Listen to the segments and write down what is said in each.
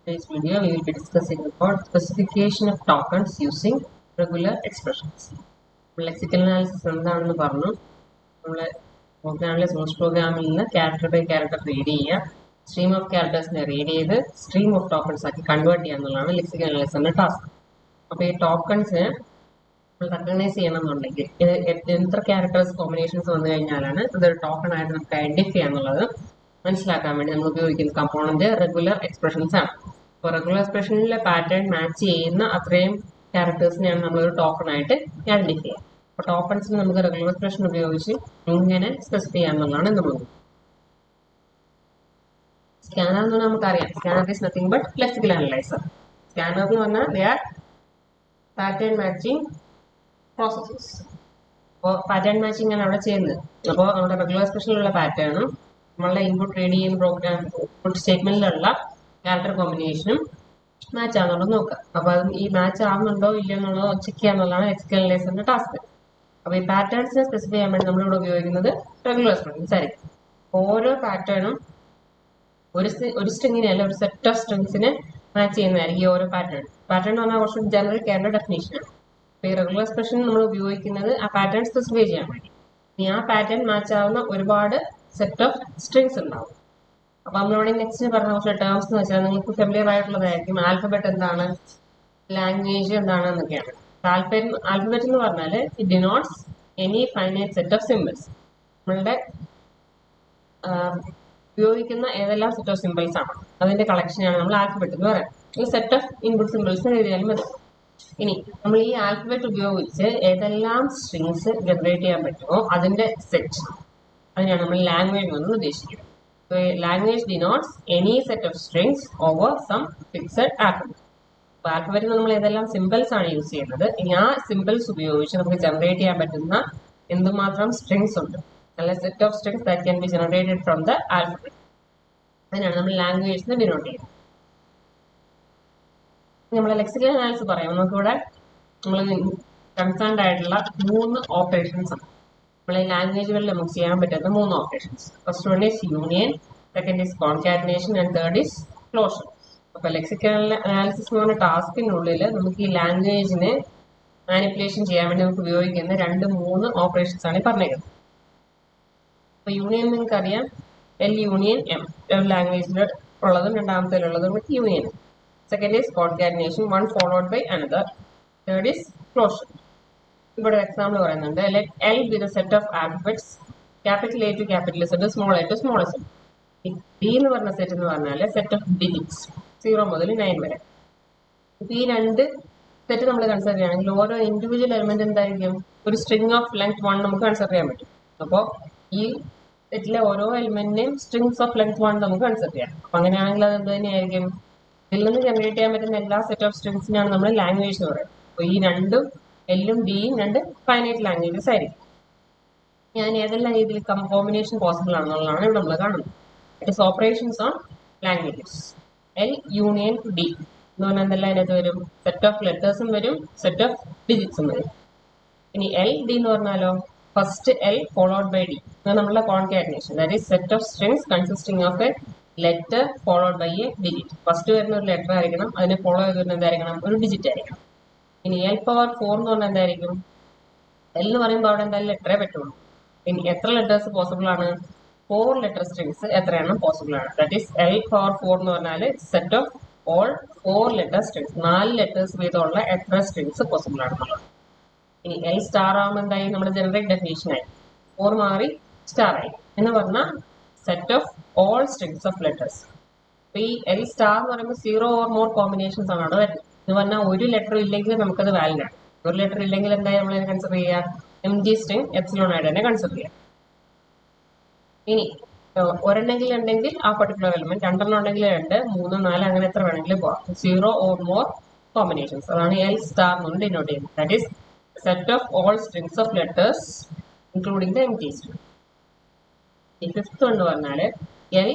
today's video, we will be discussing about specification of tokens using regular expressions. Lexical analysis എന്താണെന്ന് പറഞ്ഞു. നമ്മൾ പ്രോഗ്രാമിലെ source പ്രോഗ്രാമിൽ നിന്ന് ക്യാരക്ടർ ബൈ ക്യാരക്ടർ റീഡ് ചെയ്യുക, സ്ട്രീം ഓഫ് ക്യാരക്ടേഴ്സിനെ റീഡ് ചെയ്ത് സ്ട്രീം ഓഫ് ടോക്കൺസ് ആക്കി കൺവേർട്ട് ചെയ്യുക എന്നുള്ളതാണ് ലെക്സിക്കൽ അനാലിസിന്റെ ടാസ്ക്. അപ്പോൾ ഈ ടോക്കൺസിനെ റെക്കഗ്നൈസ് ചെയ്യണമെന്നുണ്ടെങ്കിൽ എത്ര ക്യാരക്ടേഴ്സ് കോമ്പിനേഷൻസ് വന്നു കഴിഞ്ഞാലാണ് ഇതൊരു ടോക്കൺ ആയിട്ട് നമുക്ക് ഐഡന്റിഫൈ ചെയ്യാന്നുള്ളത് മനസ്സിലാക്കാൻ വേണ്ടി നമ്മൾ ഉപയോഗിക്കുന്ന കമ്പോണന്റ് റെഗുലർ എക്സ്പ്രഷൻസ് ആണ്. അപ്പോൾ റെഗുലർ എക്സ്പ്രഷനിലെ പാറ്റേൺ മാച്ച് ചെയ്യുന്ന അത്രയും ക്യാരക്ടേഴ്സിനെയാണ് നമ്മളൊരു ടോക്കൺ ആയിട്ട് ഐഡന്റിഫൈ ചെയ്യുക. അപ്പോൾ ടോക്കൺസിന് നമുക്ക് റെഗുലർ എക്സ്പ്രഷൻ ഉപയോഗിച്ച് ഇങ്ങനെ സ്പെസിഫൈ ചെയ്യാന്നുള്ളതാണ് നമ്മൾ. സ്കാനർ എന്ന് പറഞ്ഞാൽ നമുക്കറിയാം, scanner is nothing but lexical analyser. Scanner എന്ന് പറഞ്ഞാൽ they are pattern matching processes. അപ്പോൾ പാറ്റേൺ മാച്ചിങ് ആണ് അവിടെ ചെയ്യുന്നത്. അപ്പോൾ നമ്മുടെ റെഗുലർ എക്സ്പ്രഷനിലുള്ള പാറ്റേണും നമ്മളുടെ ഇൻപുട്ട് റീഡ് ചെയ്യുന്ന പ്രോഗ്രാം ഇൻപുട്ട് സ്റ്റേറ്റ്മെന്റിലുള്ള ക്യാരക്ടർ കോമ്പിനേഷനും മാച്ച് ആണെന്നുള്ളത് നോക്കുക. അപ്പോൾ അത് ഈ മാച്ച് ആവുന്നുണ്ടോ ഇല്ലയോ എന്നുള്ളത് ചെക്ക് ചെയ്യാന്നുള്ളതാണ് ലെക്സിക്കൽ അനലൈസറിന്റെ ടാസ്ക്. അപ്പോൾ ഈ പാറ്റേൺസിനെ സ്പെസിഫൈ ചെയ്യാൻ വേണ്ടി നമ്മളിവിടെ ഉപയോഗിക്കുന്നത് റെഗുലർ എക്സ്പ്രഷൻസ് ആയിരിക്കും. ഓരോ പാറ്റേണും ഒരു സ്ട്രിങ്ങിനെ അല്ല ഒരു സെറ്റ് ഓഫ് സ്ട്രിങ്സിനെ മാച്ച് ചെയ്യുന്നതായിരിക്കും ഈ ഓരോ പാറ്റേൺ. പാറ്റേൺ എന്ന് പറഞ്ഞാൽ കുറച്ച് ജനറൽ കേരള ഡെഫിനേഷനാണ്. അപ്പോൾ ഈ റെഗുലർ എക്സ്പ്രഷൻ നമ്മൾ ഉപയോഗിക്കുന്നത് ആ പാറ്റേൺ സ്പെസിഫൈ ചെയ്യാൻ വേണ്ടി. ഇനി ആ പാറ്റേൺ മാച്ച് ആവുന്ന ഒരുപാട് സെറ്റ് ഓഫ് സ്ട്രിങ്സ് ഉണ്ടാവും. അപ്പൊ നമ്മളിവിടെ നെക്സ്റ്റ് പറഞ്ഞ കുറച്ച് ടേംസ് എന്ന് വെച്ചാൽ നിങ്ങൾക്ക് ഫെമിലിയർ ആയിട്ടുള്ളതായിരിക്കും. ആൽഫബറ്റ് എന്താണ്, ലാംഗ്വേജ് എന്താണെന്നൊക്കെയാണ്. ആൽഫബറ്റ് എന്ന് പറഞ്ഞാൽ it denotes any finite set of symbols. നമ്മളുടെ ഉപയോഗിക്കുന്ന ഏതെല്ലാം സെറ്റ് ഓഫ് സിമ്പിൾസ് ആണ് അതിന്റെ കളക്ഷനാണ് നമ്മൾ ആൽഫബറ്റ് എന്ന് പറയാം. ഈ സെറ്റ് ഓഫ് ഇൻപുട്ട് സിമ്പിൾസ് എഴുതിയാലും മതി. ഇനി നമ്മൾ ഈ ആൽഫബറ്റ് ഉപയോഗിച്ച് ഏതെല്ലാം സ്ട്രിങ്സ് ജനറേറ്റ് ചെയ്യാൻ പറ്റുമോ അതിന്റെ സെറ്റ്, അതിനാണ് നമ്മൾ ലാംഗ്വേജ് എന്ന് ഉദ്ദേശിക്കുന്നത്. Language denotes any set of strings over some fixed alphabet. അപ്പോൾ ആൽഫബറ്റിൽ നമ്മൾ ഏതെല്ലാം സിമ്പിൾസ് ആണ് യൂസ് ചെയ്യുന്നത്, ഇനി ആ സിമ്പിൾസ് ഉപയോഗിച്ച് നമുക്ക് ജനറേറ്റ് ചെയ്യാൻ പറ്റുന്ന എന്തുമാത്രം സ്ട്രിങ്സ് ഉണ്ട്, നല്ല set of strings that can be generated from the alphabet, അതിനാണ് നമ്മൾ ലാംഗ്വേജ് ഡിനോട്ട് ചെയ്യുന്നത്. നമ്മളെ ലെക്സിക്കൽ അനാലിസിസ് പറയാം. നമുക്കിവിടെ നമ്മൾ കൺസേൺഡ് ആയിട്ടുള്ള 3 ഓപ്പറേഷൻസ് ആണ്. നമ്മളെ ലാംഗ്വേജുകളിൽ നമുക്ക് ചെയ്യാൻ പറ്റുന്ന 3 operations. First one is union, second is concatenation and third is closure. അപ്പൊ ലെക്സിക്കൽ അനാലിസിസ് എന്ന് പറഞ്ഞ ടാസ്കിനുള്ളിൽ നമുക്ക് ഈ ലാംഗ്വേജിനെ മാനിപ്പുലേഷൻ ചെയ്യാൻ വേണ്ടി നമുക്ക് ഉപയോഗിക്കുന്ന 2-3 ഓപ്പറേഷൻസ് ആണ് പറഞ്ഞേക്കുന്നത്. അപ്പൊ യൂണിയൻ നിങ്ങൾക്ക് അറിയാം, എൽ യൂണിയൻ എം, ലാംഗ്വേജിൽ ഉള്ളതും രണ്ടാമത്തേലുള്ളതും union. Second is concatenation, one followed by another. Third is closure. ഇവിടെ എക്സാമ്പിൾ പറയുന്നുണ്ട്, let L be the set of alphabets capital A to capital Z, small a to small z. D എന്ന് പറഞ്ഞ set എന്ന് പറഞ്ഞാൽ set of digits 0 മുതൽ 9 വരെ. ഇപ്പൊ ഈ 2 സെറ്റ് നമ്മൾ കൺസിഡർ ചെയ്യുകയാണെങ്കിൽ ഓരോ ഇൻഡിവിജ്വൽ എലിമെന്റ് എന്തായിരിക്കും, ഒരു സ്ട്രിംഗ് ഓഫ് ലെങ്ത് 1 നമുക്ക് കൺസിഡർ ചെയ്യാൻ പറ്റും. അപ്പോൾ ഈ സെറ്റിലെ ഓരോ എലിമെന്റിനെയും സ്ട്രിങ്സ് ഓഫ് ലെങ്ത് 1 നമുക്ക് കൺസിഡർ ചെയ്യാം. അപ്പൊ അങ്ങനെയാണെങ്കിൽ അത് എന്ത് തന്നെയായിരിക്കും, ഇതിൽ നിന്ന് ജനറേറ്റ് ചെയ്യാൻ പറ്റുന്ന എല്ലാ സെറ്റ് ഓഫ് സ്ട്രിങ്സിനാണ് നമ്മൾ ലാംഗ്വേജ് എന്ന് പറയുന്നത്. അപ്പോൾ ഈ 2ഉം എല്ലും ഡിയും 2 ഫൈനൈറ്റ് ലാംഗ്വേജസ് ആയിരിക്കും. ഞാൻ ഏതെല്ലാം രീതിയിൽ കോമ്പിനേഷൻ പോസിബിൾ ആണെന്നുള്ളതാണ് ഇവിടെ നമ്മൾ കാണുന്നത്. It is operations on languages. L union D എന്ന് പറഞ്ഞാൽ എന്തെല്ലാം അതിനകത്ത് വരും, സെറ്റ് ഓഫ് ലെറ്റേഴ്സും വരും, സെറ്റ് ഓഫ് ഡിജിറ്റ്സും വരും. ഇനി എൽ ഡി എന്ന് പറഞ്ഞാലോ, first L followed by D, ഇത് നമ്മളുടെ concatenation, that is set of strings consisting of a letter followed by a digit. First വരുന്ന ഒരു ലെറ്റർ ആയിരിക്കണം, അതിനെ ഫോളോ ചെയ്ത് വരുന്ന എന്തായിരിക്കണം, ഒരു ഡിജിറ്റ് ആയിരിക്കണം. ഇനി എൽ പവർ 4 എന്ന് പറഞ്ഞാൽ എന്തായിരിക്കും, എൽ എന്ന് പറയുമ്പോൾ അവിടെ എന്തായാലും ലെറ്ററേ പറ്റുള്ളൂ. ഇനി എത്ര ലെറ്റേഴ്സ് പോസിബിൾ ആണ്, 4 ലെറ്റർ സ്ട്രിങ്സ് എത്രയെണ്ണം പോസിബിൾ ആണ്, ദാറ്റ് ഈസ് എൽ പവർ 4 എന്ന് പറഞ്ഞാൽ set of all 4 letter strings, 4 letters വീതമുള്ള എത്ര സ്ട്രിങ്സ് പോസിബിൾ ആണെന്നുള്ളത്. ഇനി എൽ സ്റ്റാർ ആകുമ്പോൾ എന്തായി, നമ്മുടെ ജനറിക് ഡെഫിനേഷൻ ആയി, 4 മാറി സ്റ്റാർ ആയി എന്ന് പറഞ്ഞാൽ set of all strings of letters. അപ്പൊ ഈ എൽ സ്റ്റാർ എന്ന് പറയുമ്പോൾ 0 ഓർ മോർ കോമ്പിനേഷൻസ് ആണ് അവിടെ വരുന്നത്. എന്ന് പറഞ്ഞാൽ ഒരു ലെറ്റർ ഇല്ലെങ്കിൽ നമുക്കത് വാലിഡ് ആണ്. ഒരു ലെറ്റർ ഇല്ലെങ്കിൽ എന്തായാലും നമ്മൾ കൺസിഡർ ചെയ്യുക, എം ജി സ്ട്രിങ് എപ്സിലോൺ ആയിട്ട് തന്നെ കൺസിഡർ ചെയ്യാം. ഇനി ഒരെണ്ണെങ്കിലും ഉണ്ടെങ്കിൽ ആ പർട്ടിക്കുലർ എലിമെന്റ്, 2 ഉണ്ടെങ്കിൽ 2, 3, 4 അങ്ങനെ എത്ര വേണമെങ്കിലും പോവാം. 0 ഓർ മോർ കോമ്പിനേഷൻസ്, അതാണ് എൽ സ്റ്റാർ എന്ന് ഡിനോട്ട് ചെയ്യുന്നത്. That is set of all strings of letters including the എം ജി സ്ട്രിങ്. ഈ ഫിഫ്ത്ത് എന്ന് പറഞ്ഞാൽ L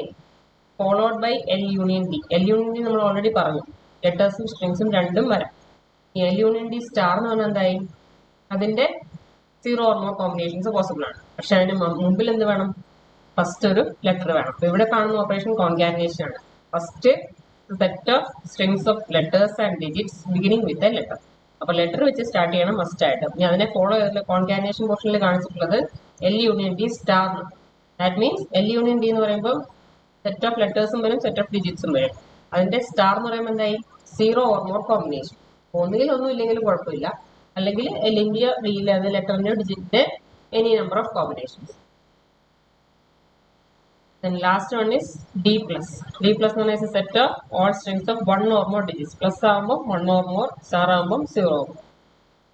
followed by L union D. L union D നമ്മൾ ഓൾറെഡി പറഞ്ഞു, ലെറ്റേഴ്സും സ്ട്രിങ്സും 2ഉം വരാം. ഈ എൽ യൂണിയൻ ഡി സ്റ്റാർ എന്ന് പറഞ്ഞാൽ എന്തായി, അതിന്റെ 0 ഓർ മോർ കോമ്പിനേഷൻസ് പോസിബിൾ ആണ്. പക്ഷെ അതിന് മുമ്പിൽ എന്ത് വേണം, ഫസ്റ്റ് ഒരു ലെറ്റർ വേണം. അപ്പൊ ഇവിടെ കാണുന്ന ഓപ്പറേഷൻ കോൺകാറ്റിനേഷൻ ആണ്. First set of strings of letters and digits beginning with a letter. അപ്പൊ ലെറ്റർ വെച്ച് സ്റ്റാർട്ട് ചെയ്യണം മസ്റ്റ് ആയിട്ട്. ഞാൻ അതിനെ ഫോളോ ചെയ്തിട്ടുള്ള കോൺകാറ്റിനേഷൻ പോർഷനിൽ കാണിച്ചിട്ടുള്ളത് L union D star. That means L union D എന്ന് പറയുമ്പോൾ സെറ്റ് ഓഫ് ലെറ്റേഴ്സും വരും, സെറ്റ് ഓഫ് ഡിജിറ്റ്സും വരും. അതിന്റെ സ്റ്റാർ എന്ന് പറയുമ്പോൾ എന്തായി, 0 ഓർ മോർ കോമ്പിനേഷൻ. ഒന്നുകിൽ ഒന്നും ഇല്ലെങ്കിലും കുഴപ്പമില്ല, അല്ലെങ്കിൽ എല്ലിന്റെയോ ഡിയിലെ അത് ലെറ്ററിന്റെയോ ഡിജിറ്റിന്റെ any number of combinations. Then last one is D plus. D plus എന്ന് പറഞ്ഞാൽ set of all strings of 1 or more digits. Plus ആകുമ്പോൾ 1 or more, star ആകുമ്പോൾ 0 ആകുമ്പോൾ.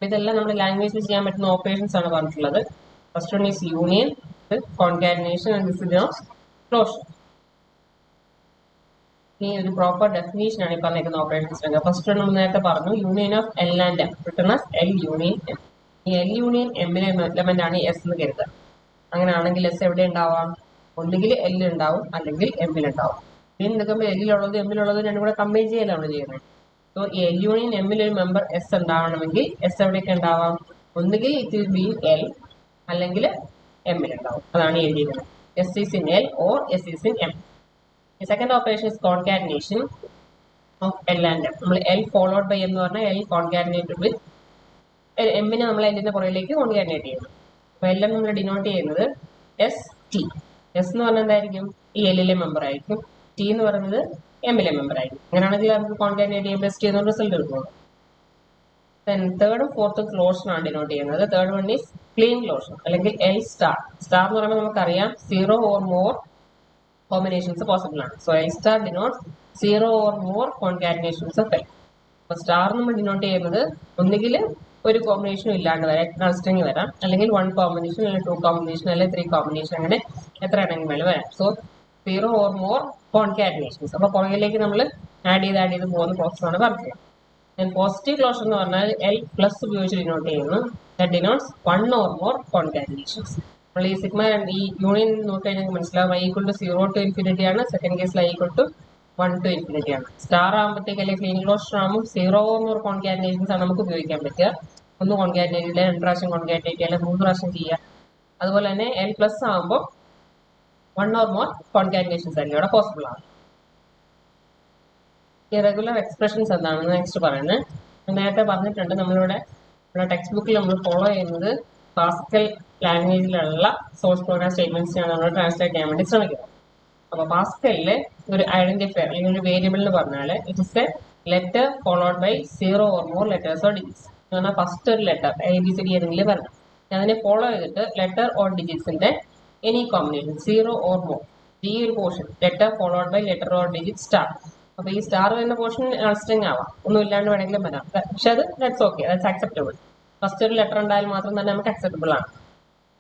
ഇതെല്ലാം നമ്മുടെ ലാംഗ്വേജിൽ ചെയ്യാൻ പറ്റുന്ന ഓപ്പറേഷൻസ് ആണ് പറഞ്ഞിട്ടുള്ളത്. First one is union, concatenation and this is closure. ഈ ഒരു പ്രോപ്പർ ഡെഫിനേഷൻ ആണ് ഈ പറഞ്ഞിരിക്കുന്ന ഓപ്പറേഷൻസ്. ഫസ്റ്റ് വൺ നമ്മൾ നേരത്തെ പറഞ്ഞു, union of L and M written as L union M. ഈ എൽ യൂണിയൻ എമ്മിലെ എലമെന്റ് ആണ് എസ് എന്ന് കരുതുക. അങ്ങനെയാണെങ്കിൽ എസ് എവിടെ ഉണ്ടാവാം, ഒന്നുകിൽ എൽ ഉണ്ടാവും അല്ലെങ്കിൽ എമ്മിൽ ഉണ്ടാവും. ഇനി നിൽക്കുമ്പോൾ എല്ലിലുള്ളത് എമ്മിലുള്ളത് രണ്ടും കൂടെ കമ്പൈൻ ചെയ്യലാണ് ചെയ്യുന്നത്. സോ എൽ യൂണിയൻ എമ്മിൽ ഒരു മെമ്പർ എസ് ഉണ്ടാവണമെങ്കിൽ എസ് എവിടെയൊക്കെ ഉണ്ടാവാം, ഒന്നുകിൽ ഇറ്റ് വിൽ ബി എൽ അല്ലെങ്കിൽ എമ്മിൽ ഉണ്ടാവും. അതാണ് എഴുതിയിരുന്നത്. S is in L or S is in M. Second operation is concatenation of L and M. നമ്മൾ എൽ ഫോളോഡ് ബൈ എന്ന് പറഞ്ഞാൽ എൽ കോൺകാറ്റിനേറ്റഡ് വിത്ത് എമ്മിനെ നമ്മൾ എല്ലിന്റെ പുറകിലേക്ക് കോൺകാറ്റിനേറ്റ് ചെയ്യുന്നു. അപ്പൊ എല്ലാം നമ്മൾ ഡിനോട്ട് ചെയ്യുന്നത് എസ് ടി. എസ് എന്ന് പറഞ്ഞാൽ എന്തായിരിക്കും, ഈ എല്ലിലെ മെമ്പർ ആയിരിക്കും. ടി എന്ന് പറയുന്നത് എമ്മിലെ മെമ്പർ ആയിരിക്കും. അങ്ങനെയാണെങ്കിൽ നമുക്ക് കോൺകാറ്റിനേറ്റ് ചെയ്യുമ്പോൾ എസ് ടി എന്ന റിസൾട്ട് കിട്ടും. തേർഡും ഫോർത്തും ക്ലോഷർ ആണ് ഡിനോട്ട് ചെയ്യുന്നത്. Third one is Kleene closure അല്ലെങ്കിൽ എൽ സ്റ്റാർ. സ്റ്റാർ എന്ന് പറയുമ്പോൾ നമുക്കറിയാം 0 ഓർ മോർ കോമ്പിനേഷൻസ് പോസിബിൾ ആണ്. So L star denotes 0 or more concatenations of L. അപ്പൊ സ്റ്റാർ നമ്മൾ ഡിനോട്ട് ചെയ്യുന്നത് ഒന്നുകിൽ ഒരു കോമ്പിനേഷനും ഇല്ലാണ്ട് വരാം, നൾസ്ട്രിങ് വരാം, അല്ലെങ്കിൽ 1 കോമ്പിനേഷൻ, അല്ലെങ്കിൽ 2 കോമ്പിനേഷൻ, അല്ലെങ്കിൽ 3 കോമ്പിനേഷൻ, അങ്ങനെ എത്ര എണ്ണം വേണം വരാം. So 0 or more concatenations. അപ്പൊ പുറകിലേക്ക് നമ്മൾ ആഡ് ചെയ്ത് പോകുന്ന പ്രോസസ്സാണ് പറഞ്ഞത്. പോസിറ്റീവ് ക്ലോഷർ എന്ന് പറഞ്ഞാൽ എൽ പ്ലസ് ഉപയോഗിച്ച് ഡിനോട്ട് ചെയ്യുന്നു. That denotes 1 or more concatenations. നമ്മൾ ഈ സിഗ്മ ഈ യൂണിയൻ നോക്കി കഴിഞ്ഞാൽ മനസ്സിലാവും. I equal to 0 to infinity ആണ്. സെക്കൻഡ് കേസിൽ i equal to 1 to infinity ആണ്. സ്റ്റാർ ആകുമ്പോഴത്തേക്ക് അല്ലെങ്കിൽ ക്ലീൻ ക്ലോഷർ ആകുമ്പോൾ 0 ഓർ മോർ കോൺകാറ്റിനേഷൻസ് ആണ് നമുക്ക് ഉപയോഗിക്കാൻ പറ്റുക. ഒന്ന് കോൺകാറ്റിനേറ്റ് ചെയ്യുക, 2 പ്രാവശ്യം കോൺകാറ്റിനേറ്റ് ചെയ്യുക, അല്ലെങ്കിൽ 3 പ്രാവശ്യം ചെയ്യുക. അതുപോലെ തന്നെ എൽ പ്ലസ് ആകുമ്പോൾ 1 ഓർ മോർ കോൺകാറ്റിനേഷൻസ് ആയിരിക്കും അവിടെ പോസിബിൾ ആണ്. ഇറഗുലർ എക്സ്പ്രഷൻസ് എന്താണെന്ന് നെക്സ്റ്റ് പറയുന്നത്. നേരത്തെ പറഞ്ഞിട്ടുണ്ട്, നമ്മളിവിടെ ടെക്സ്റ്റ് ബുക്കിൽ നമ്മൾ ഫോളോ ചെയ്യുന്നത് പാസ്കൽ ലാംഗ്വേജിലുള്ള സോഴ്സ് പ്രോഗ്രാം സ്റ്റേറ്റ്മെന്റ്സിനാണ് നമ്മൾ ട്രാൻസ്ലേറ്റ് ചെയ്യാൻ വേണ്ടി ശ്രമിക്കുന്നത്. അപ്പോൾ പാസ്കലില് ഒരു ഐഡന്റിഫയർ അല്ലെങ്കിൽ ഒരു വേരിയബിൾ എന്ന് പറഞ്ഞാൽ it is a letter followed by 0 or more letters or digits. എന്ന് പറഞ്ഞാൽ ഫസ്റ്റ് ഒരു ലെറ്റർ ABCD ഏതെങ്കിലും വരണം, അതിനെ ഫോളോ ചെയ്തിട്ട് ലെറ്റർ ഓർ ഡിജിറ്റ്സിന്റെ എനി കോമ്പിനേഷൻ 0 ഓർ മോർ. ഈ ഒരു portion letter followed by letter or digit star. അപ്പൊ ഈ സ്റ്റാർ വരുന്ന പോർഷൻ നൾസ്ട്രിങ് ആവാം, ഒന്നും ഇല്ലാണ്ട് വേണമെങ്കിലും വരാം. പക്ഷെ അത് that's okay, that's acceptable. First ഒരു ലെറ്റർ ഉണ്ടായാൽ മാത്രം തന്നെ നമുക്ക് അക്സെപ്റ്റബിൾ ആണ്.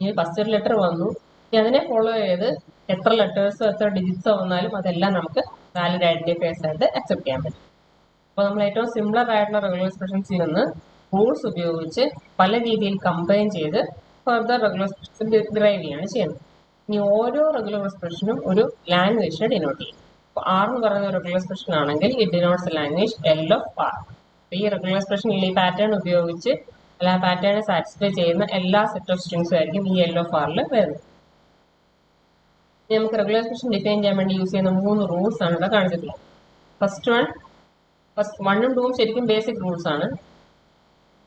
ഇനി ഫസ്റ്റ് ഒരു ലെറ്റർ വന്നു, ഇനി അതിനെ ഫോളോ ചെയ്ത് എത്ര ലെറ്റേഴ്സോ എത്ര ഡിജിറ്റ്സോ വന്നാലും അതെല്ലാം നമുക്ക് വാലിഡ് ഐഡന്റിഫയേഴ്സ് ആയിട്ട് അക്സെപ്റ്റ് ചെയ്യാൻ പറ്റും. അപ്പോൾ നമ്മൾ ഏറ്റവും സിമിലർ ആയിട്ടുള്ള റെഗുലർ എക്സ്പ്രഷൻസിൽ നിന്ന് റൂൾസ് ഉപയോഗിച്ച് പല രീതിയിൽ കമ്പൈൻ ചെയ്ത് ഫർദർ റെഗുലർ എക്സ്പ്രഷൻ ഡിറൈവ് ചെയ്യാണ് ചെയ്യുന്നത്. ഇനി ഓരോ റെഗുലർ എക്സ്പ്രഷനും ഒരു ലാംഗ്വേജിനെ ഡിനോട്ട് ചെയ്യും. അപ്പോൾ ആർ എന്ന് പറയുന്ന റെഗുലർ എക്സ്പ്രഷൻ ആണെങ്കിൽ it denotes a language L of R. ഈ റെഗുലർ എക്സ്പ്രഷൻ ഈ പാറ്റേൺ ഉപയോഗിച്ച് ആ പാറ്റേണെ സാറ്റിസ്ഫൈ ചെയ്യുന്ന എല്ലാ സെറ്റ് ഓഫ് സ്ട്രിങ്സും ആയിരിക്കും ഈ എൽ ഓഫ് ആറിൽ വരുന്നത്. ഇനി നമുക്ക് റെഗുലർ എക്സ്പ്രഷൻ ഡിഫൈൻ ചെയ്യാൻ വേണ്ടി യൂസ് ചെയ്യുന്ന 3 റൂൾസ് ആണ് ഇവിടെ കാണിച്ചിട്ടുള്ളത്. ഫസ്റ്റ് 1ഉം 2ഉം ശരിക്കും ബേസിക് റൂൾസ് ആണ്.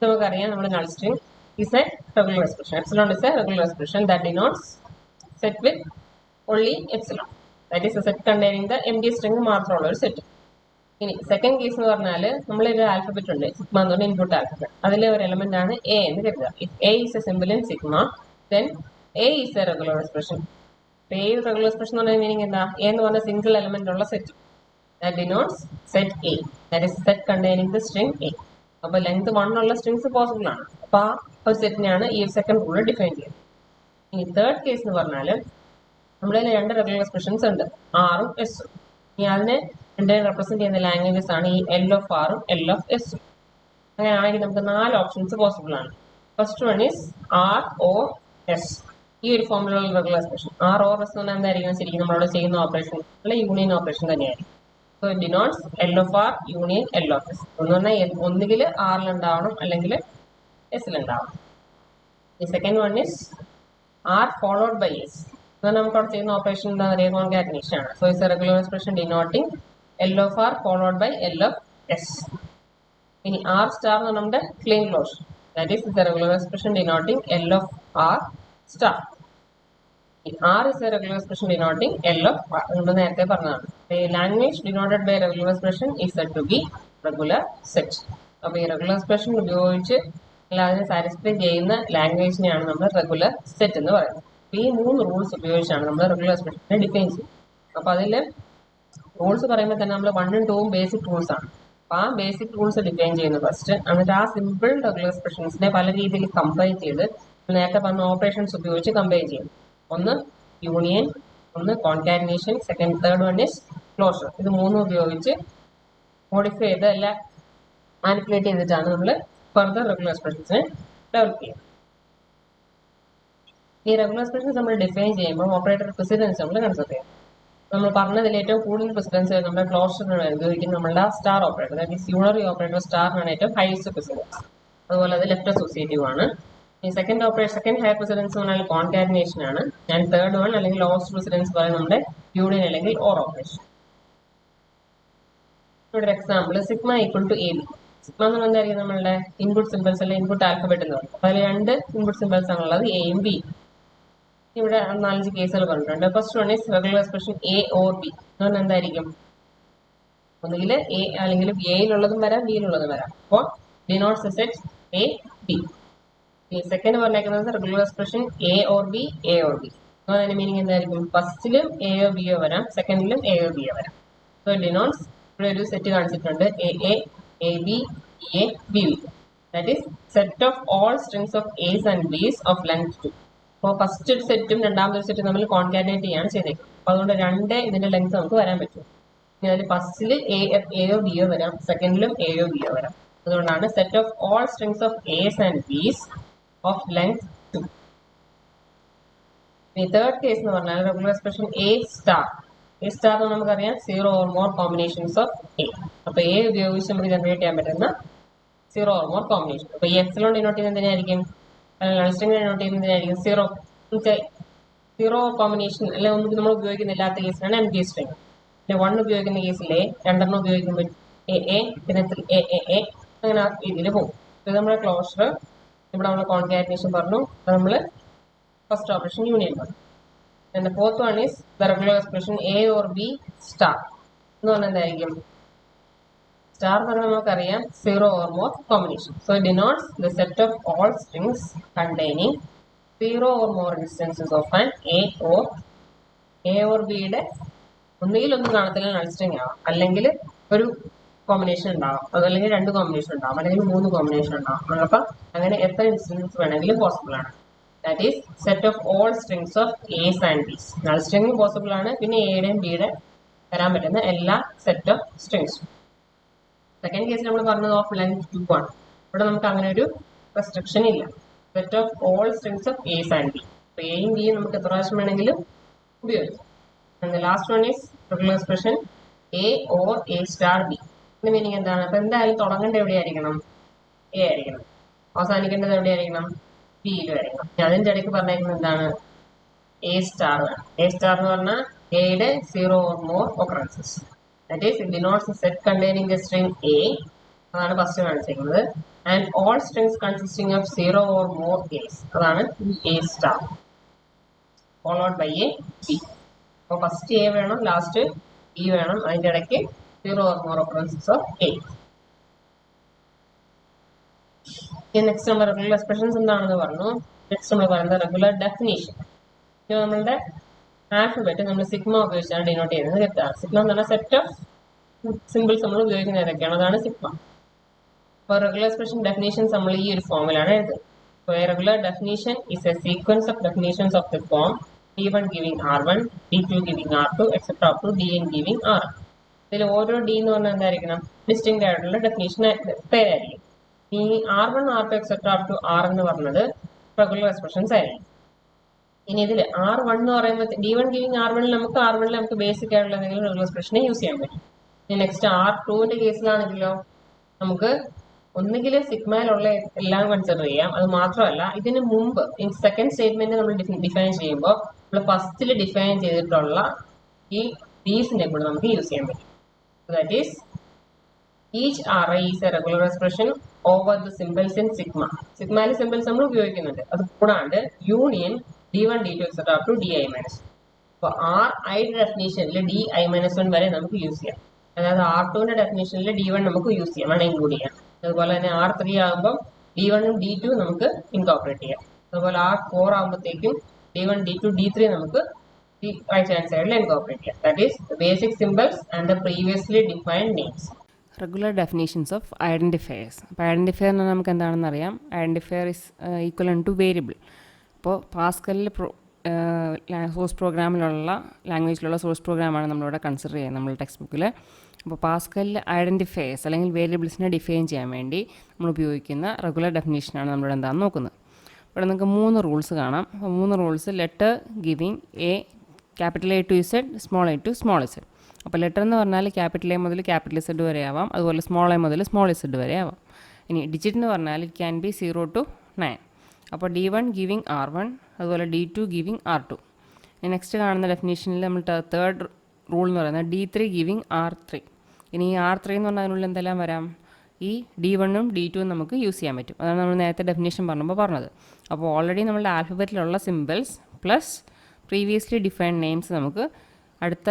നമുക്കറിയാം, നമ്മുടെ null string is A regular expression. Epsilon is A regular expression that denotes set with only epsilon. That is a set containing the empty string മാത്രമുള്ള ഒരു സെറ്റ്. ഇനി സെക്കൻഡ് കേസ് എന്ന് പറഞ്ഞാൽ നമ്മളൊരു ആൽഫബറ്റ് ഉണ്ട്, സിഗ്മ എന്ന് പറഞ്ഞ ഇൻപുട്ട് ആൽഫബറ്റ്. അതിലെ ഒരു എലമെന്റ് ആണ് എ എന്ന് കരുതുക. If A is A simple in sigma then A is A regular expression. A regular expression എന്ന് പറഞ്ഞ മീനിങ് എന്താ? എ എന്ന് പറഞ്ഞ സിംഗിൾ എലമെന്റ് ഉള്ള set. That denotes set A. That is set containing the string A. അപ്പൊ length 1 ഉള്ള strings possible ആണ്. അപ്പൊ ആ ഒരു സെറ്റിനെയാണ് ഈ സെക്കൻഡ് റൂൾ ഡിഫൈൻ ചെയ്യുന്നത്. ഇനി തേർഡ് കേസ് എന്ന് പറഞ്ഞാൽ നമ്മുടെ 2 റെഗുലർ എക്സ്പ്രഷൻസ് ഉണ്ട്, ആറും എസും. ഇനി അതിനെ റെപ്രസെന്റ് ചെയ്യുന്ന ലാംഗ്വേജസ് ആണ് ഈ എൽ ഓഫ് ആറും എൽ ഓഫ് എസും. അങ്ങനെയാണെങ്കിൽ നമുക്ക് 4 ഓപ്ഷൻസ് പോസിബിൾ ആണ്. First one is R or S. ഈ ഒരു ഫോമിലുള്ള regular expression R or S എന്ന് പറഞ്ഞാൽ എന്തായിരിക്കും? ശരിക്കും നമ്മളവിടെ ചെയ്യുന്ന ഓപ്പറേഷൻ അല്ല യൂണിയൻ ഓപ്പറേഷൻ തന്നെയായിരിക്കും. So it denotes L of R union L of S. എന്ന് പറഞ്ഞാൽ ഒന്നുകിൽ ആറിലുണ്ടാവണം അല്ലെങ്കിൽ എസിലുണ്ടാവണം. ഈ second one is R followed by S. നമുക്ക് അവിടെ ചെയ്യുന്ന ഓപ്പറേഷൻ എന്താ പറയുക? കോൺകാറ്റിനേഷൻ ആണ്. So it's a regular expression denoting L of R followed by L of S. ഇനി R star എന്ന് നമ്മുടെ clean closure. That is the regular expression denoting L of R star. R is a regular expression denoting L of R. നമ്മൾ നേരത്തെ പറഞ്ഞതാണ്. The language denoted by regular expression is said to be regular set. അപ്പോൾ ഈ regular expression ഉപയോഗിച്ച് എല്ലാവരും satisfy ചെയ്യുന്ന ലാംഗ്വേജിനെയാണ് നമ്മൾ regular set എന്ന് പറയുന്നത്. ഈ 3 റൂൾസ് ഉപയോഗിച്ചാണ് നമ്മൾ റെഗുലർ എക്സ്പ്രഷനെ ഡിഫൈൻ ചെയ്യുന്നത്. അപ്പോൾ അതിൽ റൂൾസ് പറയുമ്പോൾ തന്നെ നമ്മൾ 1 ഉം 2 ഉം ബേസിക് റൂൾസ് ആണ്. അപ്പോൾ ആ ബേസിക് റൂൾസ് ഡിഫൈൻ ചെയ്യുന്നത് ഫസ്റ്റ്, എന്നിട്ട് ആ സിമ്പിൾ റെഗുലർ എക്സ്പ്രഷൻസിനെ പല രീതിയിൽ കമ്പൈൻ ചെയ്ത് നേരത്തെ പറഞ്ഞ ഓപ്പറേഷൻസ് ഉപയോഗിച്ച് കമ്പൈൻ ചെയ്യും. ഒന്ന് യൂണിയൻ, ഒന്ന് concatenation, third one is closure. ഇത് 3 ഉപയോഗിച്ച് മോഡിഫൈ ചെയ്ത് എല്ലാം മാനിപ്പുലേറ്റ് ചെയ്തിട്ടാണ് നമ്മൾ ഫർദർ റെഗുലർ എക്സ്പ്രഷൻസിനെ ഡെവലപ്പ് ചെയ്യുന്നത്. ഈ റെഗുലർ എക്സ്പ്രഷൻസ് നമ്മൾ ഡിഫൈൻ ചെയ്യുമ്പോൾ ഓപ്പറേറ്റർ പ്രിസിഡൻസ് നമ്മൾ കൺസിഡർ ചെയ്യും. നമ്മൾ പറഞ്ഞതിൽ ഏറ്റവും കൂടുതൽ പ്രിസിഡൻസ് നമ്മുടെ ക്ലോഷറിനാണ് ഉപയോഗിക്കുന്നത് നമ്മളുടെ star operator. That is unary operator സ്റ്റാറിനാണ് ഏറ്റവും ഹൈസ്റ്റ് പ്രിസിഡൻസ്. അതുപോലെ അത് ലെഫ്റ്റ് അസോസിയേറ്റീവ് ആണ്. ഈ സെക്കൻഡ് ഹയർ പ്രിസിഡൻസ് എന്ന് പറഞ്ഞാൽ കോൺകാറ്റിനേഷൻ ആണ്. ആൻഡ് തേർഡ് വൺ അല്ലെങ്കിൽ ലോവസ്റ്റ് പ്രിസിഡൻസ് പറയുന്നത് നമ്മുടെ യൂണിയൻ അല്ലെങ്കിൽ ഓർ ഓപ്പറേഷൻ. ഇവിടെ example sigma equal to A B. Sigma എന്ന് പറഞ്ഞാൽ എന്തായിരിക്കും നമ്മളുടെ ഇൻപുട്ട് സിമ്പിൾസ് അല്ലെങ്കിൽ ഇൻപുട്ട് ആൽഫബറ്റ് എന്ന് പറയും. അപ്പോൾ അതിൽ 2 ഇൻപുട്ട് സിമ്പിൾസ് ആണുള്ളത്, എയും ബി. ഇവിടെ 4 കേസുകൾ പറഞ്ഞിട്ടുണ്ട്. First one is regular expression A or B എന്ന് പറഞ്ഞാൽ എന്തായിരിക്കും? ഒന്നുകിൽ എ അല്ലെങ്കിൽ എയിലുള്ളതും വരാം, ബിയിലുള്ളതും വരാം. അപ്പോൾ ഡിനോട്ട്സ് സെറ്റ് എ ബി. ഈ സെക്കൻഡ് പറഞ്ഞേക്കുന്നത് regular expression A or B, A or B. അതിന്റെ മീനിങ് എന്തായിരിക്കും? ഫസ്റ്റിലും എയോ ബിയോ വരാം, സെക്കൻഡിലും എയോ ബിയോ വരാം. സോ ഡിനോട്ട്സ് ഇവിടെ ഒരു സെറ്റ് കാണിച്ചിട്ടുണ്ട്, A A, A B, A B B. That is set of all strings of A's and B's of length 2. അപ്പോൾ ഫസ്റ്റ് ഒരു സെറ്റും രണ്ടാമത്തെ ഒരു സെറ്റും തമ്മിൽ കോൺകാറ്റിനേറ്റ് ചെയ്യാണ് ചെയ്തേക്കുന്നത്. അപ്പോൾ അതുകൊണ്ട് 2 ഇതിന്റെ ലെങ്ത് നമുക്ക് വരാൻ പറ്റും. ഇനി അതിൽ ഫസ്റ്റിൽ എയോ ബിയോ വരാം, സെക്കൻഡിലും എയോ ബിയോ വരാം. അതുകൊണ്ടാണ് set of all strings of A's and B's of length 2. ഇനി തേർഡ് കേസ് എന്ന് പറഞ്ഞാൽ regular expression A star. A star എന്ന് നമുക്കറിയാം 0 or more combinations of A. അപ്പോൾ എ ഉപയോഗിച്ച് നമുക്ക് ജനറേറ്റ് ചെയ്യാൻ പറ്റുന്ന 0 or more കോമ്പിനേഷൻ. അപ്പോൾ ഈ എക്സലോൺ ഡിനോട്ട് ചെയ്യുന്നത് എന്തിനായിരിക്കും? സ്ട്രിംഗ് ഡിനോട്ട് ചെയ്യുന്നത് എന്തിനായിരിക്കും? 0 കോമ്പിനേഷൻ അല്ലെ ഒന്നും നമ്മൾ ഉപയോഗിക്കുന്നില്ലാത്ത കേസിലാണ് എം ടി സ്ട്രിംഗ്. പിന്നെ 1 ഉപയോഗിക്കുന്ന കേസിലെ 2 ഉപയോഗിക്കുമ്പോൾ എ എ, പിന്നെ എ എ എ, അങ്ങനെ ആ രീതിയിൽ പോകും. ഇത് നമ്മുടെ ക്ലോഷർ. ഇവിടെ നമ്മൾ കോൺകാറ്റിനേഷൻ പറഞ്ഞു, നമ്മൾ ഫസ്റ്റ് ഓപ്പറേഷൻ യൂണിയൻ പറഞ്ഞു. And the fourth one is the regular expression A or B star. എന്ന് പറഞ്ഞാൽ എന്തായിരിക്കും? സ്റ്റാർ പറഞ്ഞാൽ നമുക്കറിയാം 0 or more combination. So it denotes the set of all strings containing 0 or more instances of an A or B യുടെ ഒന്നുകിൽ ഒന്നും കാണത്തില്ല null string ആവാം, അല്ലെങ്കിൽ ഒരു കോമ്പിനേഷൻ ഉണ്ടാവാം, അതല്ലെങ്കിൽ 2 കോമ്പിനേഷൻ ഉണ്ടാവാം, അല്ലെങ്കിൽ 3 കോമ്പിനേഷൻ ഉണ്ടാവാം. അപ്പം അങ്ങനെ എത്ര ഇൻസ്റ്റൻസ് വേണമെങ്കിലും പോസിബിൾ ആണ്. That is set of all strings of A's and B's. Null string possible ആണ്. പിന്നെ എയുടെയും ബിയുടെ വരാൻ പറ്റുന്ന എല്ലാ സെറ്റ് ഓഫ് സ്ട്രിങ്സും. സെക്കൻഡ് കേസിൽ നമ്മൾ പറഞ്ഞത് ഓഫ് ലെങ്ത് 2 ആണ്. ഇവിടെ നമുക്ക് അങ്ങനെ ഒരു റെസ്ട്രിക്ഷൻ ഇല്ല. Set of all strings of A's and B. അപ്പോൾ എയും ബിയും നമുക്ക് എത്ര പ്രാവശ്യം വേണമെങ്കിലും ഉപയോഗിക്കാം. And the last one is regular expression A or A star B. ഇതിന്റെ മീനിങ് എന്താണ്? അപ്പോൾ എന്തായാലും തുടങ്ങേണ്ടത് എവിടെയായിരിക്കണം? എ ആയിരിക്കണം. അവസാനിക്കേണ്ടത് എവിടെയായിരിക്കണം? ബിയിലായിരിക്കണം. അതിൻ്റെ ഇടയ്ക്ക് പറഞ്ഞേക്കുന്നത് എന്താണ്? എ സ്റ്റാർ ആണ്. എ സ്റ്റാർ എന്ന് പറഞ്ഞാൽ എയുടെ 0 or more occurrences. That is, it denotes a set containing the string A. അതാണ് ഫസ്റ്റ് കാണിച്ചിരിക്കുന്നത്. And all strings consisting of 0 or more A's. അതാണ് A star. Followed by a B. അപ്പോൾ first A വേണം, last B വേണം, അതിൻ്റെ ഇടയ്ക്ക് 0 or more occurrences of A. Next നമ്മൾ regular expressions എന്താണെന്ന് പറഞ്ഞു. നെക്സ്റ്റ് നമ്മൾ പറയുന്നത് റെഗുലർ ഡെഫിനേഷൻ. ഇത് നമ്മളുടെ ആൽഫബറ്റ് നമ്മൾ സിഗ്മ ഉപയോഗിച്ചാണ് ഡിനോട്ട് ചെയ്യുന്നത്. സിഗ്മ എന്ന് പറഞ്ഞാൽ സെറ്റ് ഓഫ് സിമ്പിൾസ് നമ്മൾ ഉപയോഗിക്കുന്നത് ഏതൊക്കെയാണ്, അതാണ് സിഗ്മ. അപ്പോൾ റെഗുലർ എക്സ്പ്രഷൻ ഡെഫിനേഷൻസ് നമ്മൾ ഈ ഒരു ഫോമിലാണ് എഴുതുന്നത്. അപ്പോൾ regular definition is A sequence of definitions of the form D1 giving R1, D2 giving R2, etc. up to Dn giving R. ഇതിൽ ഓരോ ഡി എന്ന് പറഞ്ഞാൽ എന്തായിരിക്കണം? ഡിസ്റ്റിങ്ക്റ്റ് ആയിട്ടുള്ള ഡെഫിനേഷൻ പേരായിരിക്കും. ഈ R1, R2, etc. up to R എന്ന് പറഞ്ഞത് റെഗുലർ എക്സ്പ്രഷൻസ് ആയിരിക്കും. ഇനി ഇതിൽ R1 എന്ന് പറയുമ്പോൾ D1 ഗിവിംഗ് R1 നമുക്ക് ബേസിക് ആയിട്ടുള്ള എന്തെങ്കിലും റെഗുലർ എക്സ്പ്രഷനെ യൂസ് ചെയ്യാൻ പറ്റും. ഇനി നെക്സ്റ്റ് R2ന്റെ കേസിലാണെങ്കിലോ നമുക്ക് ഒന്നുകിൽ സിഗ്മയിലുള്ള എല്ലാം കൺസിഡർ ചെയ്യാം. അത് മാത്രമല്ല ഇതിന് മുമ്പ് സെക്കൻഡ് സ്റ്റേറ്റ്മെന്റ് നമ്മൾ ഡിഫൈൻ ചെയ്യുമ്പോൾ നമ്മൾ ഫസ്റ്റിൽ ഡിഫൈൻ ചെയ്തിട്ടുള്ള ഈ ബീസിനെ കൂടെ നമുക്ക് യൂസ് ചെയ്യാൻ പറ്റും. That is, each Ri is a regular expression over the symbols in sigma. സിഗ്മയിലെ സിമ്പിൾസ് നമ്മൾ ഉപയോഗിക്കുന്നുണ്ട്. അത് കൂടാണ്ട് union d1 d2 etcetera up to di minus. അപ്പോൾ Ri ഡെഫിനേഷനിൽ di-1 വരെ നമുക്ക് യൂസ് ചെയ്യാം. അതായത് R2ന്റെ ഡെഫിനേഷനിൽ d1 നമുക്ക് യൂസ് ചെയ്യാം, വേണം ഇൻക്ലൂഡ് ചെയ്യാം. അതുപോലെ തന്നെ R3 ആകുമ്പോൾ d1ഉം d2 നമുക്ക് ഇൻകോപ്പറേറ്റ് ചെയ്യാം. അതുപോലെ R4 ആകുമ്പോഴത്തേക്കും d1 d2 d3 നമുക്ക് റൈറ്റ് ഹാൻഡ് സൈഡിൽ ഇൻകോപ്പറേറ്റ് ചെയ്യാം. That is the basic symbols and the previously defined names. Regular definitions of identifiers. അപ്പോൾ ഐഡൻറ്റിഫയർ എന്ന് നമുക്ക് എന്താണെന്ന് അറിയാം. Identifier is equal to variable. അപ്പോൾ പാസ്കലിൽ സോഴ്സ് പ്രോഗ്രാമിലുള്ള ലാംഗ്വേജിലുള്ള സോഴ്സ് പ്രോഗ്രാമാണ് നമ്മളിവിടെ കൺസിഡർ ചെയ്യുന്നത് നമ്മുടെ ടെക്സ്റ്റ് ബുക്കിൽ. അപ്പോൾ പാസ്കലിൽ ഐഡൻറ്റിഫയേഴ്സ് അല്ലെങ്കിൽ വേരിയബിൾസിനെ ഡിഫൈൻ ചെയ്യാൻ വേണ്ടി നമ്മൾ ഉപയോഗിക്കുന്ന റെഗുലർ ഡെഫിനേഷനാണ് നമ്മളിവിടെ എന്താണെന്ന് നോക്കുന്നത്. ഇവിടെ നിങ്ങൾക്ക് 3 റൂൾസ് കാണാം. അപ്പോൾ 3 rules: letter giving A, capital A to Z, small A to small Z. അപ്പോൾ ലെറ്റർ എന്ന് പറഞ്ഞാൽ ക്യാപിറ്റൽ എ മുതൽ ക്യാപിറ്റൽ ഇസഡ് വരെ ആവാം, അതുപോലെ സ്മോൾ എ മുതൽ സ്മോൾ ഇസഡ് വരെ ആവാം. ഇനി ഡിജിറ്റ് എന്ന് പറഞ്ഞാൽ ഇറ്റ് ക്യാൻ ബി 0 to 9. അപ്പോൾ d1 ഗിവിങ് r1, അതുപോലെ d2 ഗിവിങ് r2. ഇനി നെക്സ്റ്റ് കാണുന്ന ഡെഫിനേഷനിൽ നമ്മൾ തേർഡ് റൂൾ എന്ന് പറയുന്നത് d3 ഗിവിങ് r3. ഇനി ഈ r3 എന്ന് പറഞ്ഞാൽ അതിനുള്ളിൽ എന്തെല്ലാം വരാം? ഈ d1ഉം d2ഉം നമുക്ക് യൂസ് ചെയ്യാൻ പറ്റും. അതാണ് നമ്മൾ നേരത്തെ ഡെഫിനേഷൻ പറഞ്ഞത്. അപ്പോൾ ഓൾറെഡി നമ്മളുടെ ആൽഫബറ്റിലുള്ള symbols plus previously defined names നമുക്ക് അടുത്ത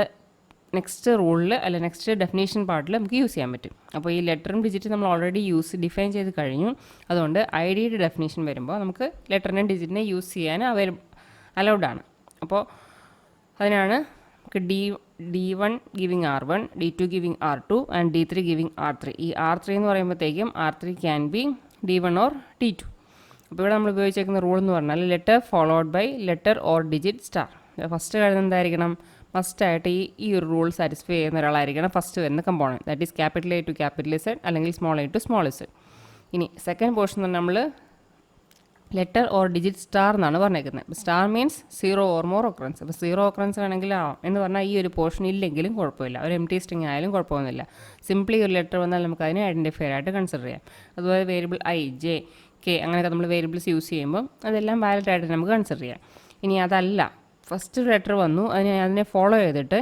നെക്സ്റ്റ് റൂളിൽ അല്ല നെക്സ്റ്റ് ഡെഫിനേഷൻ പാർട്ടിൽ നമുക്ക് യൂസ് ചെയ്യാൻ പറ്റും. അപ്പോൾ ഈ ലെറ്ററും ഡിജിറ്റും നമ്മൾ ഓൾറെഡി ഡിഫൈൻ ചെയ്ത് കഴിഞ്ഞു. അതുകൊണ്ട് ഐ ഡിയുടെ ഡെഫിനേഷൻ വരുമ്പോൾ നമുക്ക് ലെറ്ററിനെ ഡിജിറ്റിനെ യൂസ് ചെയ്യാൻ അലൗഡ് ആണ്. അപ്പോൾ അതിനാണ് നമുക്ക് d1 giving r1, d2 giving r2 and d3 giving r3. ഈ r3 എന്ന് പറയുമ്പോഴത്തേക്കും r3 can be d1 or d2. അപ്പോൾ ഇവിടെ നമ്മൾ ഉപയോഗിച്ചേക്കുന്ന റൂൾ എന്ന് പറഞ്ഞാൽ letter followed by letter or digit star. First വരുന്നത് എന്തായിരിക്കണം? മസ്റ്റായിട്ട് ഈ ഒരു റൂൾ സാറ്റിസ്ഫൈ ചെയ്യുന്ന ഒരാളായിരിക്കണം ഫസ്റ്റ് വരുന്ന component. That is capital A to capital Z അല്ലെങ്കിൽ small A to small z. ഇനി സെക്കൻഡ് പോർഷൻ നമ്മൾ ലെറ്റർ ഓർ ഡിജിറ്റ് സ്റ്റാർ എന്നാണ് പറഞ്ഞേക്കുന്നത്. Star means 0 or more occurrence. അപ്പോൾ 0 ഒക്കറൻസ് ആണെങ്കിൽ എന്ന് പറഞ്ഞാൽ ഈ ഒരു പോർഷൻ ഇല്ലെങ്കിലും കുഴപ്പമില്ല, ഒരു എംപ്റ്റി സ്ട്രിങ് ആയാലും കുഴപ്പമൊന്നുമില്ല. സിംപ്ലി ഒരു ലെറ്റർ വന്നാൽ നമുക്ക് അതിനെ ഐഡൻറ്റിഫയർ ആയിട്ട് കൺസിഡർ ചെയ്യാം. അതുപോലെ വേരിയബിൾ ഐ, ജെ, കെ അങ്ങനെയൊക്കെ നമ്മൾ വേരിയബിൾസ് യൂസ് ചെയ്യുമ്പോൾ അതെല്ലാം വാലിഡ് ആയിട്ട് നമുക്ക് കൺസിഡർ ചെയ്യാം. ഇനി അതല്ല, ഫസ്റ്റ് ലെറ്റർ വന്നു, അതിനെ ഫോളോ ചെയ്തിട്ട്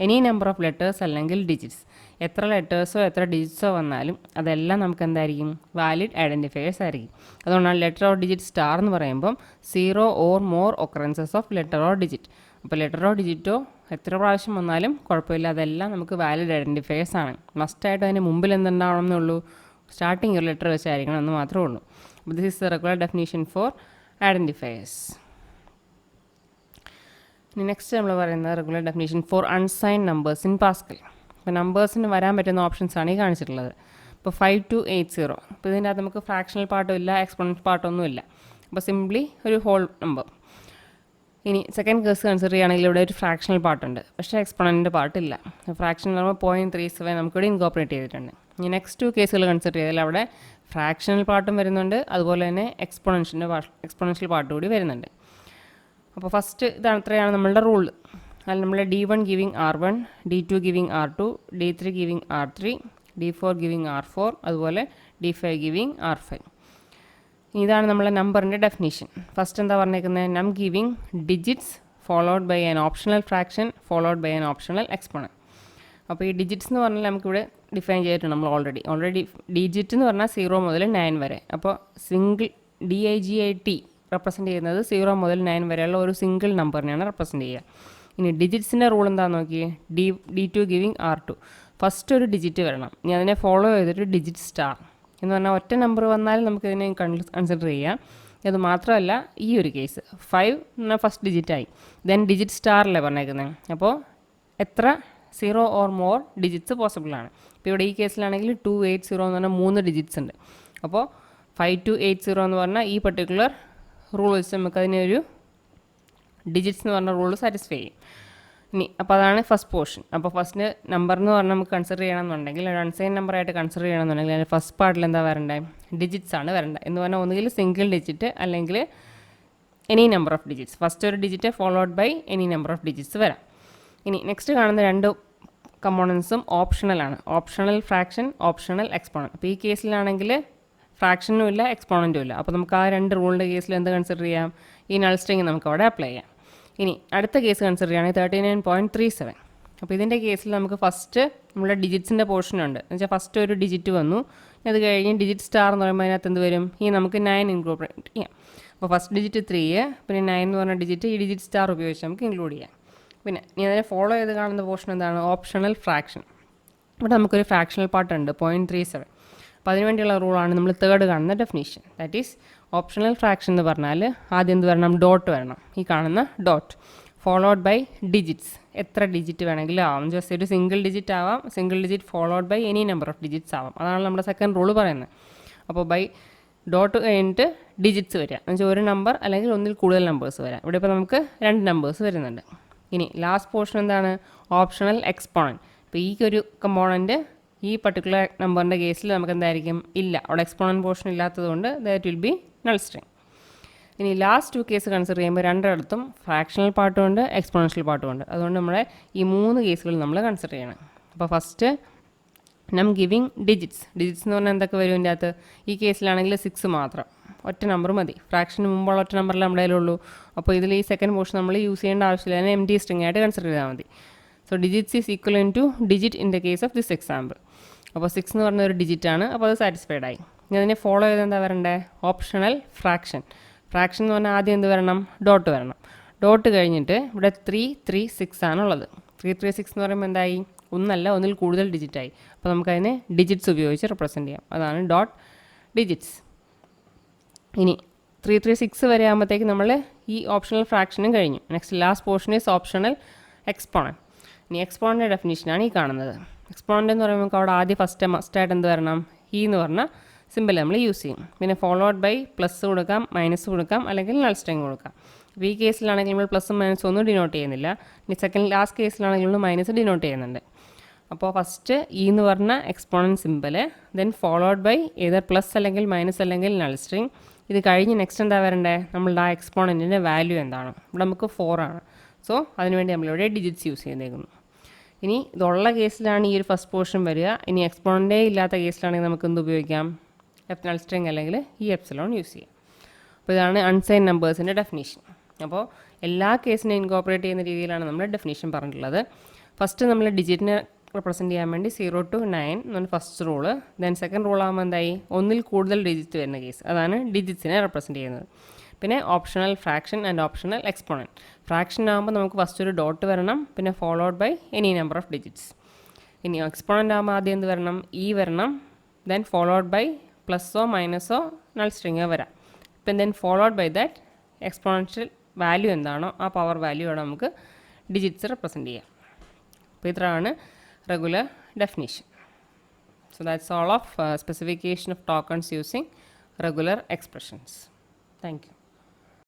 എനി നമ്പർ ഓഫ് ലെറ്റേഴ്സ് അല്ലെങ്കിൽ ഡിജിറ്റ്സ്, എത്ര ലെറ്റേഴ്സോ എത്ര ഡിജിറ്റ്സോ വന്നാലും അതെല്ലാം നമുക്ക് എന്തായിരിക്കും? വാലിഡ് ഐഡൻറ്റിഫയേഴ്സ് ആയിരിക്കും. അതുകൊണ്ടാണ് ലെറ്റർ ഓർ ഡിജിറ്റ് സ്റ്റാർ എന്ന് പറയുമ്പം 0 or more occurrences of letter or digit. അപ്പോൾ ലെറ്ററോ ഡിജിറ്റോ എത്ര പ്രാവശ്യം വന്നാലും കുഴപ്പമില്ല, അതെല്ലാം നമുക്ക് വാലിഡ് ഐഡൻറ്റിഫയേഴ്സ് ആണ്. മസ്റ്റായിട്ട് അതിന് മുമ്പിൽ എന്തുണ്ടാവണം എന്നുള്ളൂ? സ്റ്റാർട്ടിങ് ഒരു ലെറ്റർ വെച്ചായിരിക്കണം എന്ന് മാത്രമേ ഉള്ളൂ. അപ്പോൾ this is the regular definition for identifiers. ഇനി നെക്സ്റ്റ് നമ്മൾ പറയുന്നത് regular definition for unsigned numbers in Pascal. അപ്പോൾ നമ്പേഴ്സിന് വരാൻ പറ്റുന്ന ഓപ്ഷൻസാണ് ഈ കാണിച്ചിട്ടുള്ളത്. ഇപ്പോൾ 5 to 80. അപ്പോൾ ഇതിൻ്റെ അകത്ത് നമുക്ക് ഫ്രാക്ഷണൽ പാർട്ടും ഇല്ല, എക്സ്പോണൻഷ്യൽ പാർട്ടൊന്നും ഇല്ല. അപ്പോൾ സിംപ്ലി ഒരു ഹോൾ നമ്പർ. ഇനി സെക്കൻഡ് കേസ് കൺസിഡർ ചെയ്യുകയാണെങ്കിൽ ഇവിടെ ഒരു ഫ്രാക്ഷണൽ പാർട്ടുണ്ട്, പക്ഷേ എക്സ്പോണൻറ്റിൻ്റെ പാർട്ടില്ല. ഫ്രാക്ഷൻ എന്ന് പറയുമ്പോൾ 0.37 നമുക്കിവിടെ ഇൻകോപ്പറേറ്റ് ചെയ്തിട്ടുണ്ട്. ഇനി നെക്സ്റ്റ് 2 കേസുകൾ കൺസിഡർ ചെയ്താൽ അവിടെ ഫ്രാക്ഷണൽ പാർട്ടും വരുന്നുണ്ട്, അതുപോലെ തന്നെ എക്സ്പോണൻഷ്യൽ പാർട്ട് കൂടി വരുന്നുണ്ട്. അപ്പോൾ ഫസ്റ്റ് ഇത്രയാണ് നമ്മളുടെ റൂൾ. അതിൽ നമ്മൾ d1 giving r1, d2 giving r2, d3 giving r3, d4 giving r4, അതുപോലെ d5 ഗിവിങ് r5. ഇതാണ് നമ്മളെ നമ്പറിൻ്റെ ഡെഫിനേഷൻ. ഫസ്റ്റ് എന്താ പറഞ്ഞേക്കുന്നത്? Num giving digits followed by an optional fraction followed by an optional exponent. അപ്പോൾ ഈ ഡിജിറ്റ്സ് എന്ന് പറഞ്ഞാൽ നമുക്കിവിടെ ഡിഫൈൻ ചെയ്തിട്ടുണ്ട് നമ്മൾ ഓൾറെഡി ഡിജിറ്റ് എന്ന് പറഞ്ഞാൽ 0 മുതൽ 9 വരെ. അപ്പോൾ സിംഗിൾ DIGIT റെപ്രസെൻറ്റ് ചെയ്യുന്നത് 0 മുതൽ 9 വരെയുള്ള ഒരു സിംഗിൾ നമ്പറിനെയാണ് റെപ്രസെൻറ്റ് ചെയ്യുക. ഇനി ഡിജിറ്റ്സിൻ്റെ റൂൾ എന്താണെന്ന് നോക്കിയേ. d2 giving r2. ഫസ്റ്റ് ഒരു ഡിജിറ്റ് വരണം, ഇനി അതിനെ ഫോളോ ചെയ്തിട്ട് ഡിജിറ്റ് സ്റ്റാർ എന്ന് പറഞ്ഞാൽ ഒറ്റ നമ്പർ വന്നാലും നമുക്കിതിനെ കൺസിഡർ ചെയ്യാം. ഇത് മാത്രമല്ല, ഈ ഒരു കേസ് 5 എന്നാൽ ഫസ്റ്റ് ഡിജിറ്റായി, ദെൻ ഡിജിറ്റ് സ്റ്റാറല്ലേ പറഞ്ഞേക്കുന്നത്. അപ്പോൾ എത്ര 0 ഓർ മോർ ഡിജിറ്റ്സ് പോസിബിളാണ്. ഇപ്പോൾ ഇവിടെ ഈ കേസിലാണെങ്കിൽ 280 എന്ന് പറഞ്ഞാൽ 3 ഡിജിറ്റ്സ് ഉണ്ട്. അപ്പോൾ 5 to 80 എന്ന് പറഞ്ഞാൽ ഈ പർട്ടിക്കുലർ റൂൾ വെച്ച് നമുക്കതിനൊരു ഡിജിറ്റ്സ് എന്ന് പറഞ്ഞ റൂൾ സാറ്റിസ്ഫൈ ചെയ്യും. ഇനി അപ്പോൾ അതാണ് ഫസ്റ്റ് പോർഷൻ. അപ്പോൾ ഫസ്റ്റ് നമ്പർ എന്ന് പറഞ്ഞാൽ നമുക്ക് കൺസിഡർ ചെയ്യണമെന്നുണ്ടെങ്കിൽ ഒരു അൺസൈൻ നമ്പറായിട്ട് കൺസിഡർ ചെയ്യണമെന്നുണ്ടെങ്കിൽ അതിൻ്റെ ഫസ്റ്റ് പാർട്ടിൽ എന്താ വരേണ്ടത്? ഡിജിറ്റ്സ് ആണ് വരേണ്ടത്. എന്ന് പറഞ്ഞാൽ ഒന്നുകിൽ സിംഗിൾ ഡിജിറ്റ് അല്ലെങ്കിൽ any number of digits. First ഒരു digit followed by any number of digits വരാം. ഇനി നെക്സ്റ്റ് കാണുന്ന 2 കമ്പോണൻസും ഓപ്ഷണലാണ്. Optional fraction, optional exponent. അപ്പോൾ ഈ കേസിലാണെങ്കിൽ ഫ്രാക്ഷനും ഇല്ല, എക്സ്പോണൻറ്റും ഇല്ല. അപ്പോൾ നമുക്ക് ആ 2 റൂളിൻ്റെ കേസിൽ എന്ത് കൺസിഡർ ചെയ്യാം? ഈ നൾ സ്ട്രിങ് നമുക്ക് അവിടെ അപ്ലൈ ചെയ്യാം. ഇനി അടുത്ത കേസ് കൺസിഡർ ചെയ്യുകയാണെങ്കിൽ 39.37. അപ്പോൾ ഇതിൻ്റെ കേസിൽ നമുക്ക് ഫസ്റ്റ് നമ്മുടെ ഡിജിറ്റ്സിൻ്റെ പോർഷൻ ഉണ്ട് എന്ന് വെച്ചാൽ ഫസ്റ്റ് ഒരു ഡിജിറ്റ് വന്നു, അത് കഴിഞ്ഞ് ഡിജിറ്റ് സ്റ്റാർ എന്ന് പറയുമ്പോൾ അതിനകത്ത് എന്ത് വരും, ഈ നമുക്ക് 9 ഇൻകോർപ്പറേറ്റ് ചെയ്യാം. അപ്പോൾ ഫസ്റ്റ് ഡിജിറ്റ് 3, പിന്നെ 9 എന്ന് പറഞ്ഞ ഡിജിറ്റ് ഈ ഡിജിറ്റ് സ്റ്റാർ ഉപയോഗിച്ച് നമുക്ക് ഇൻക്ലൂഡ് ചെയ്യാം. പിന്നെ ഇനി അതിനെ ഫോളോ ചെയ്ത് കാണുന്ന പോർഷൻ എന്താണ്, ഓപ്ഷണൽ ഫ്രാക്ഷൻ. ഇവിടെ നമുക്കൊരു ഫ്രാക്ഷണൽ പാർട്ട് ഉണ്ട് 0.37. അപ്പോൾ അതിനുവേണ്ടിയുള്ള റൂളാണ് നമ്മൾ തേർഡ് കാണുന്ന definition. That is optional fraction എന്ന് പറഞ്ഞാൽ ആദ്യം എന്ത് വരണം, ഡോട്ട് വരണം, ഈ കാണുന്ന ഡോട്ട്, ഫോളോഡ് ബൈ ഡിജിറ്റ്സ്. എത്ര ഡിജിറ്റ് വേണമെങ്കിലും ആവാം, ജസ്റ്റ് ഒരു സിംഗിൾ ഡിജിറ്റ് ആവാം, single digit followed by any number of digits ആവാം. അതാണ് നമ്മുടെ സെക്കൻഡ് റൂൾ പറയുന്നത്. അപ്പോൾ ബൈ ഡോട്ട് കഴിഞ്ഞിട്ട് ഡിജിറ്റ്സ് വരിക എന്ന് വെച്ചാൽ ഒരു നമ്പർ അല്ലെങ്കിൽ ഒന്നിൽ കൂടുതൽ നമ്പേഴ്സ് വരാം. ഇവിടെ ഇപ്പോൾ നമുക്ക് 2 നമ്പേഴ്സ് വരുന്നുണ്ട്. ഇനി ലാസ്റ്റ് പോർഷൻ എന്താണ്, ഓപ്ഷണൽ എക്സ്പോണൻറ്റ്. ഇപ്പോൾ ഈ ഒരു കമ്പോണൻറ്റ് ഈ പർട്ടിക്കുലർ നമ്പറിൻ്റെ കേസിൽ നമുക്ക് എന്തായിരിക്കും, ഇല്ല, അവിടെ എക്സ്പോണൻറ്റ് പോർഷൻ ഇല്ലാത്തതുകൊണ്ട് that will be null string. ഇനി ലാസ്റ്റ് 2 കേസ് കൺസിഡർ ചെയ്യുമ്പോൾ രണ്ടിടത്തും ഫ്രാക്ഷണൽ പാർട്ടും ഉണ്ട്, എക്സ്പോണൻഷ്യൽ പാർട്ടും ഉണ്ട്. അതുകൊണ്ട് നമ്മളെ ഈ 3 കേസുകൾ നമ്മൾ കൺസിഡർ ചെയ്യണം. അപ്പോൾ ഫസ്റ്റ് നം ഗിവിങ് ഡിജിറ്റ്സ്. ഡിജിറ്റ്സ് എന്ന് പറഞ്ഞാൽ എന്തൊക്കെ വരും ഇതിൻ്റെ അകത്ത്, ഈ കേസിലാണെങ്കിൽ 6 മാത്രം, ഒറ്റ നമ്പർ മതി. ഫ്രാക്ഷന് മുമ്പുള്ള ഒറ്റ നമ്പറിൽ നമ്മുടെ കയ്യിലുള്ളൂ. അപ്പോൾ ഇതിൽ ഈ സെക്കൻഡ് പോർഷൻ നമ്മൾ യൂസ് ചെയ്യേണ്ട ആവശ്യമില്ല, അതിനെ എം ടി സ്ട്രിങ് ആയിട്ട് കൺസിഡർ ചെയ്താൽ മതി. So digits is equal two digit in the case of this example. അപ്പോൾ 6 എന്ന് പറഞ്ഞ ഒരു ഡിജിറ്റാണ്, അപ്പോൾ അത് സാറ്റിസ്ഫൈഡ് ആയി. ഇനി അതിനെ ഫോളോ ചെയ്ത് എന്താ വരണ്ടേ, ഓപ്ഷണൽ ഫ്രാക്ഷൻ. ഫ്രാക്ഷൻ എന്ന് പറഞ്ഞാൽ ആദ്യം എന്ത് വരണം, ഡോട്ട് വരണം. ഡോട്ട് കഴിഞ്ഞിട്ട് ഇവിടെ 3, 3, 6 ആണുള്ളത്. 3, 3, 6 എന്ന് പറയുമ്പോൾ എന്തായി, ഒന്നല്ല ഒന്നിൽ കൂടുതൽ ഡിജിറ്റായി. അപ്പോൾ നമുക്കതിനെ ഡിജിറ്റ്സ് ഉപയോഗിച്ച് റെപ്രസെൻറ്റ് ചെയ്യാം, അതാണ് ഡോട്ട് ഡിജിറ്റ്സ്. ഇനി 3, 3, 6 വരെ ആകുമ്പോഴത്തേക്ക് നമ്മൾ ഈ ഓപ്ഷണൽ ഫ്രാക്ഷനും കഴിഞ്ഞു. Next last portion is optional exponent. ഇനി എക്സ്പോണൻ്റെ ഡെഫിനേഷനാണ് ഈ കാണുന്നത്. എക്സ്പോണൻ്റ് എന്ന് പറയുമ്പോൾ നമുക്ക് അവിടെ ആദ്യം ഫസ്റ്റ് മസ്റ്റായിട്ട് എന്ത് വരണം, ഈ എന്ന് പറഞ്ഞാൽ സിമ്പിൾ നമ്മൾ യൂസ് ചെയ്യും. പിന്നെ ഫോളോഡ് ബൈ പ്ലസ് കൊടുക്കാം, മൈനസ് കൊടുക്കാം, അല്ലെങ്കിൽ നൾ സ്ട്രിങ് കൊടുക്കാം. അപ്പോൾ ഈ കേസിലാണെങ്കിൽ നമ്മൾ പ്ലസും മൈനസും ഒന്നും ഡിനോട്ട് ചെയ്യുന്നില്ല. ഇനി സെക്കൻഡ് ലാസ്റ്റ് കേസിലാണെങ്കിൽ നമ്മൾ മൈനസ് ഡിനോട്ട് ചെയ്യുന്നുണ്ട്. അപ്പോൾ ഫസ്റ്റ് ഈ എന്ന് പറഞ്ഞ exponent simple, then followed by either plus അല്ലെങ്കിൽ മൈനസ് അല്ലെങ്കിൽ നൾ സ്ട്രിങ്. ഇത് കഴിഞ്ഞ് നെക്സ്റ്റ് എന്താ വരണ്ടേ, നമ്മളുടെ ആ എക്സ്പോണൻറ്റിൻ്റെ വാല്യൂ എന്താണ്. ഇവിടെ നമുക്ക് 4 ആണ്. സോ അതിനുവേണ്ടി നമ്മളിവിടെ ഡിജിറ്റ്സ് യൂസ് ചെയ്തേക്കുന്നു. ഇനി ഇതുള്ള കേസിലാണ് ഈ ഒരു ഫസ്റ്റ് പോർഷൻ വരിക. ഇനി എക്സ്പോണൻ്റേ ഇല്ലാത്ത കേസിലാണെങ്കിൽ നമുക്ക് എന്ത് ഉപയോഗിക്കാം, നൾ സ്ട്രിങ് അല്ലെങ്കിൽ ഈ എപ്സിലോൺ യൂസ് ചെയ്യാം. അപ്പോൾ ഇതാണ് അൺസൈൻ നമ്പേഴ്സിൻ്റെ ഡെഫിനേഷൻ. അപ്പോൾ എല്ലാ കേസിനെ ഇൻകോപ്പറേറ്റ് ചെയ്യുന്ന രീതിയിലാണ് നമ്മൾ ഡെഫിനേഷൻ പറഞ്ഞിട്ടുള്ളത്. ഫസ്റ്റ് നമ്മൾ ഡിജിറ്റിനെ റെപ്രസെൻറ്റ് ചെയ്യാൻ വേണ്ടി 0 to 9 എന്നാണ് first rule. Then second rule ആകുമ്പോൾ എന്തായി, ഒന്നിൽ കൂടുതൽ ഡിജിറ്റ് വരുന്ന കേസ്, അതാണ് ഡിജിറ്റ്സിനെ റെപ്രസെൻറ്റ് ചെയ്യുന്നത്. പിന്നെ optional fraction and optional exponent. Fraction ആകുമ്പോൾ നമുക്ക് ഫസ്റ്റ് ഒരു ഡോട്ട് വരണം, പിന്നെ followed by any number of digits. ഇനി എക്സ്പോണൻ്റ് ആകുമ്പോൾ ആദ്യം എന്ത് വരണം, ഈ വരണം, ദെൻ ഫോളോഡ് ബൈ പ്ലസ്സോ മൈനസോ നൾ സ്ട്രിങ്ങോ വരാം. ഇപ്പം then followed by that exponential value എന്താണോ ആ പവർ വാല്യൂ ആണ് നമുക്ക് ഡിജിറ്റ്സ് റെപ്രസെൻറ്റ് ചെയ്യാം. അപ്പോൾ ഇത്രയാണ് regular definition. So that's all of specification of tokens using regular expressions. Thank you.